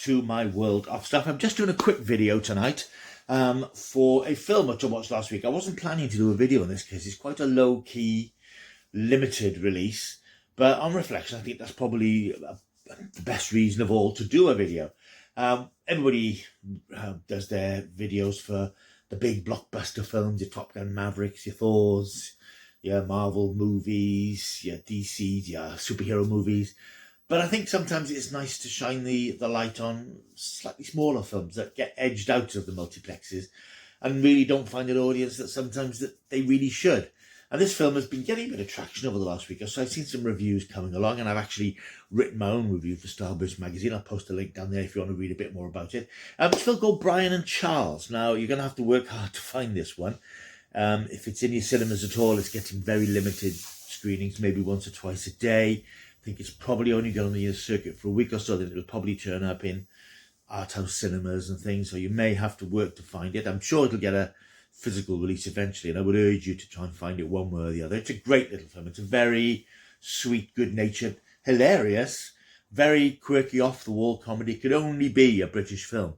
to my world of stuff. I'm just doing a quick video tonight for a film which I watched last week. I wasn't planning to do a video in this case. It's quite a low-key, limited release, but on reflection, I think that's probably the best reason of all to do a video. Everybody does their videos for the big blockbuster films, your Top Gun Mavericks, your Thors, your Marvel movies, your DC's, your superhero movies. But I think sometimes it's nice to shine the light on slightly smaller films that get edged out of the multiplexes and really don't find an audience that sometimes that they really should. And this film has been getting a bit of traction over the last week or so. I've seen some reviews coming along, and I've actually written my own review for Starbridge magazine. I'll post a link down there if you want to read a bit more about it. It's a film called Brian and Charles. Now, you're going to have to work hard to find this one. If it's in your cinemas at all, it's getting very limited screenings, maybe once or twice a day. I think it's probably only going to be in a circuit for a week or so, then it'll probably turn up in art house cinemas and things, so you may have to work to find it. I'm sure it'll get a physical release eventually, and I would urge you to try and find it one way or the other. It's a great little film. It's a very sweet, good-natured, hilarious, very quirky, off-the-wall comedy. It could only be a British film.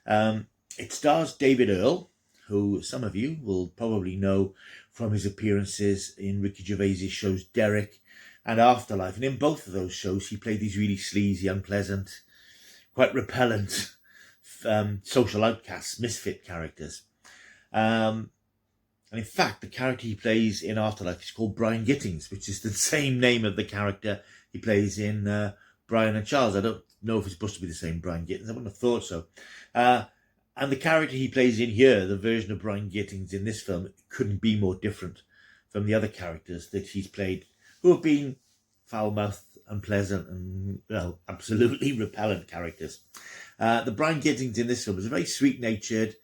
It stars David Earl, who some of you will probably know from his appearances in Ricky Gervais's shows Derek and Afterlife. And in both of those shows, he played these really sleazy, unpleasant, quite repellent social outcasts, misfit characters. And in fact, the character he plays in Afterlife is called Brian Gittings, which is the same name of the character he plays in Brian and Charles. I don't know if it's supposed to be the same Brian Gittings. I wouldn't have thought so. And the character he plays in here, the version of Brian Gittings in this film, couldn't be more different from the other characters that he's played, who have been foul-mouthed, unpleasant, and, well, absolutely repellent characters. The Brian Gittings in this film is a very sweet-natured,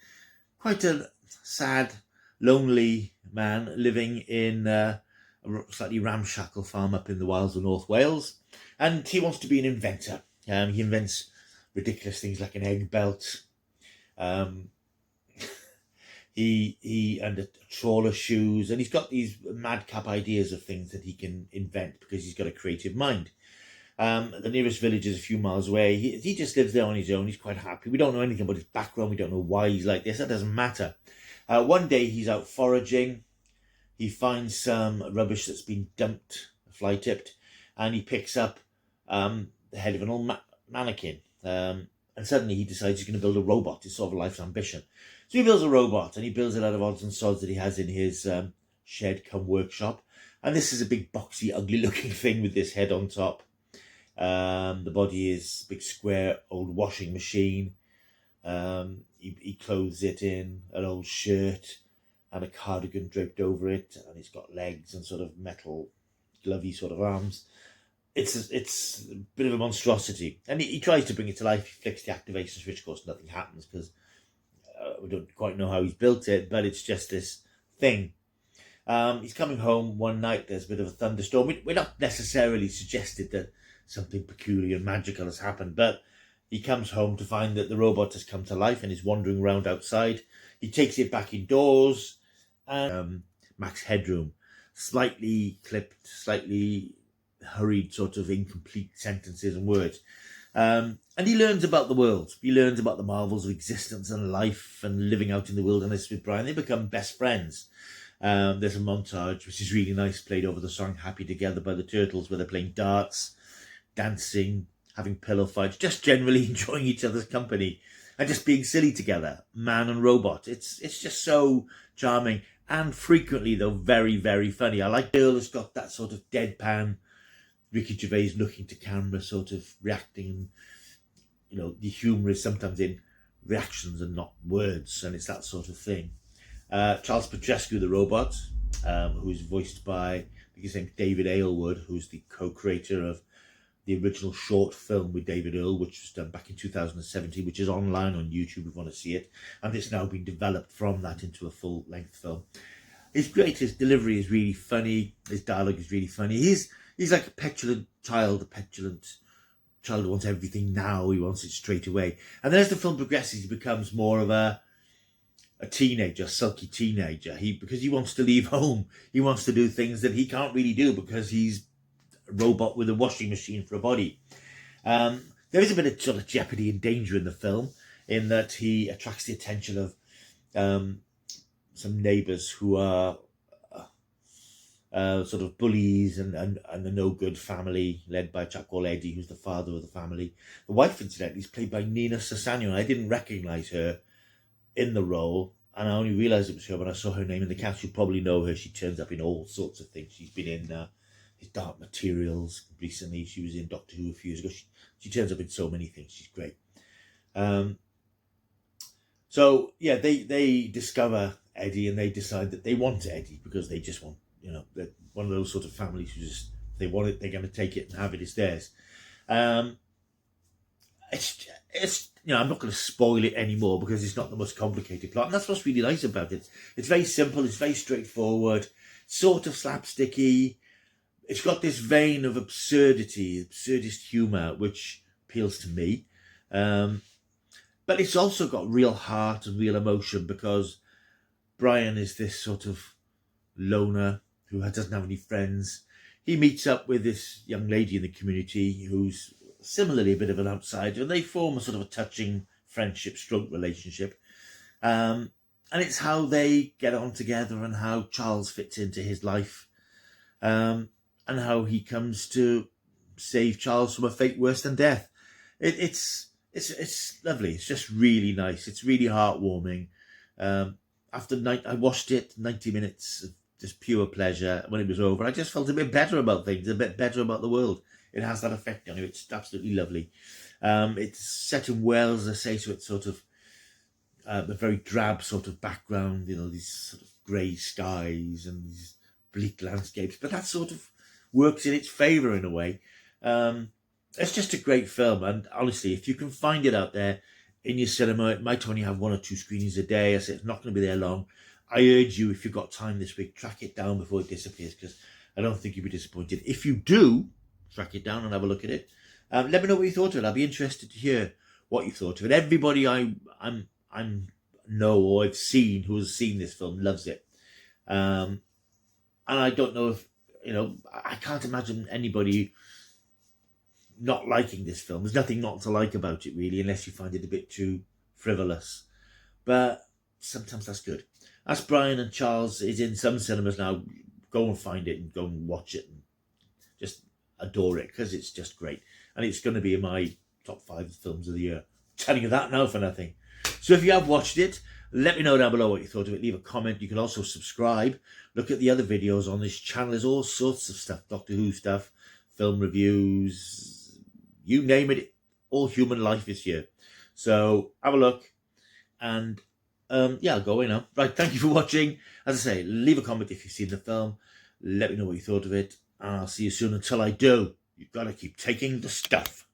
quite a sad, lonely man living in a slightly ramshackle farm up in the wilds of North Wales. And he wants to be an inventor. He invents ridiculous things like an egg belt. He under trawler shoes, and he's got these madcap ideas of things that he can invent because he's got a creative mind. The nearest village is a few miles away. He just lives there on his own. He's quite happy. We don't know anything about his background. We don't know why he's like this. That doesn't matter. One day he's out foraging. He finds some rubbish that's been dumped, fly-tipped, and he picks up the head of an old mannequin. And suddenly he decides he's going to build a robot. It's sort of a life's ambition. So he builds a robot, and he builds it out of odds and sods that he has in his shed cum workshop. And this is a big boxy, ugly-looking thing with this head on top. The body is a big square old washing machine. He clothes it in an old shirt and a cardigan draped over it, and it's got legs and sort of metal glovey sort of arms. It's a bit of a monstrosity, and he tries to bring it to life. He flicks the activation switch, of course nothing happens because we don't quite know how he's built it, but it's just this thing. He's coming home one night. There's a bit of a thunderstorm. We're not necessarily suggested that something peculiar and magical has happened, but he comes home to find that the robot has come to life and is wandering around outside. He takes it back indoors, and Max Headroom, slightly clipped, slightly hurried, sort of incomplete sentences and words. And he learns about the world. He learns about the marvels of existence and life and living out in the wilderness with Brian. They become best friends. There's a montage, which is really nice, played over the song Happy Together by the Turtles, where they're playing darts, dancing, having pillow fights, just generally enjoying each other's company and just being silly together, man and robot. It's just so charming, and frequently, though, very, very funny. I like Earl has got that sort of deadpan, Ricky Gervais looking to camera, sort of reacting. You know, the humour is sometimes in reactions and not words, and it's that sort of thing. Charles Petrescu, the robot, who's voiced by, I think his name's David Aylward, who's the co-creator of the original short film with David Earl, which was done back in 2017, which is online on YouTube if you want to see it. And it's now been developed from that into a full-length film. It's great. His delivery is really funny. His dialogue is really funny. He's like a petulant child who wants everything now. He wants it straight away. And then as the film progresses, he becomes more of a teenager, sulky teenager. Because he wants to leave home. He wants to do things that he can't really do because he's a robot with a washing machine for a body. There is a bit of sort of jeopardy and danger in the film, in that he attracts the attention of some neighbours who are sort of bullies and a no-good family led by a chap called Eddie, who's the father of the family. The wife, incidentally, is played by Nina Sassanio, and I didn't recognise her in the role, and I only realised it was her when I saw her name in the cast. You probably know her. She turns up in all sorts of things. She's been in his Dark Materials recently. She was in Doctor Who a few years ago. She turns up in so many things. She's great. So yeah, they discover Eddie, and they decide that they want Eddie because they just want, you know, they're one of those sort of families who just, they want it, they're going to take it and have it, it's theirs. It's you know, I'm not going to spoil it anymore because it's not the most complicated plot, and that's what's really nice about it. It's very simple, it's very straightforward, sort of slapsticky. It's got this vein of absurdist humour, which appeals to me. But it's also got real heart and real emotion, because Brian is this sort of loner who doesn't have any friends. He meets up with this young lady in the community who's similarly a bit of an outsider, and they form a sort of a touching friendship stroke relationship. And it's how they get on together, and how Charles fits into his life, and how he comes to save Charles from a fate worse than death. It's lovely. It's just really nice. It's really heartwarming. I watched it, 90 minutes of just pure pleasure. When it was over, I just felt a bit better about things, a bit better about the world. It has that effect on you. It's absolutely lovely. It's set in Wales, as I say, so it's sort of a very drab sort of background, you know, these sort of grey skies and these bleak landscapes, but that sort of works in its favour in a way. It's just a great film, and honestly, if you can find it out there in your cinema, it might only have 1 or 2 screenings a day. I say it's not going to be there long. I urge you, if you've got time this week, track it down before it disappears, because I don't think you'll be disappointed. If you do, track it down and have a look at it. Let me know what you thought of it. I'll be interested to hear what you thought of it. Everybody I know or I've seen who has seen this film loves it. And I don't know if, you know, I can't imagine anybody not liking this film. There's nothing not to like about it, really, unless you find it a bit too frivolous. But sometimes that's good. As Brian and Charles is in some cinemas now, go and find it and go and watch it and just adore it, because it's just great. And it's going to be in my top 5 films of the year. I'm telling you that now for nothing. So if you have watched it, let me know down below what you thought of it. Leave a comment. You can also subscribe. Look at the other videos on this channel. There's all sorts of stuff. Doctor Who stuff, film reviews, you name it. All human life is here. So have a look. And yeah, I'll go away now. Right, thank you for watching. As I say, leave a comment if you've seen the film. Let me know what you thought of it. And I'll see you soon. Until I do, you've got to keep taking the stuff.